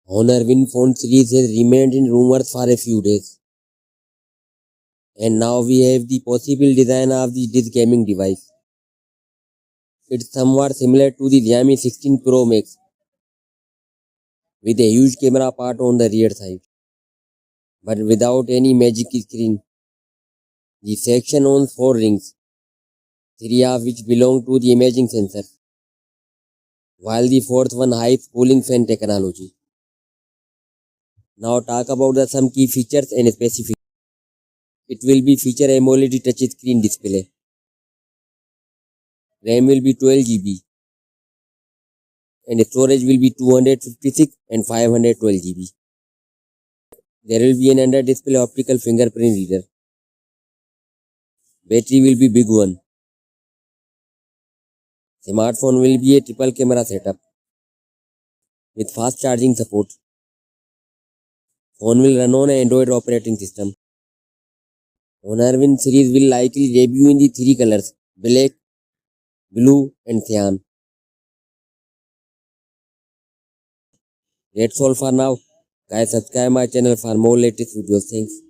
Honor Win phone series has remained in rumors for a few days. And now we have the possible design of this gaming device. It's somewhat similar to the Xiaomi 16 Pro Max, with a huge camera part on the rear side, but without any magic screen. The section owns 4 rings, 3 of which belong to the imaging sensor, while the fourth one hides cooling fan technology. Now talk about some key features and specifications. It will be feature AMOLED touchscreen display. RAM will be 12 GB and storage will be 256 and 512 GB. There will be an under-display optical fingerprint reader. Battery will be big one. Smartphone will be a triple camera setup with fast charging support. Phone will run on an Android operating system. Honor Win series will likely debut in the 3 colors: black, blue and cyan. That's all for now. Guys, subscribe my channel for more latest videos. Thanks.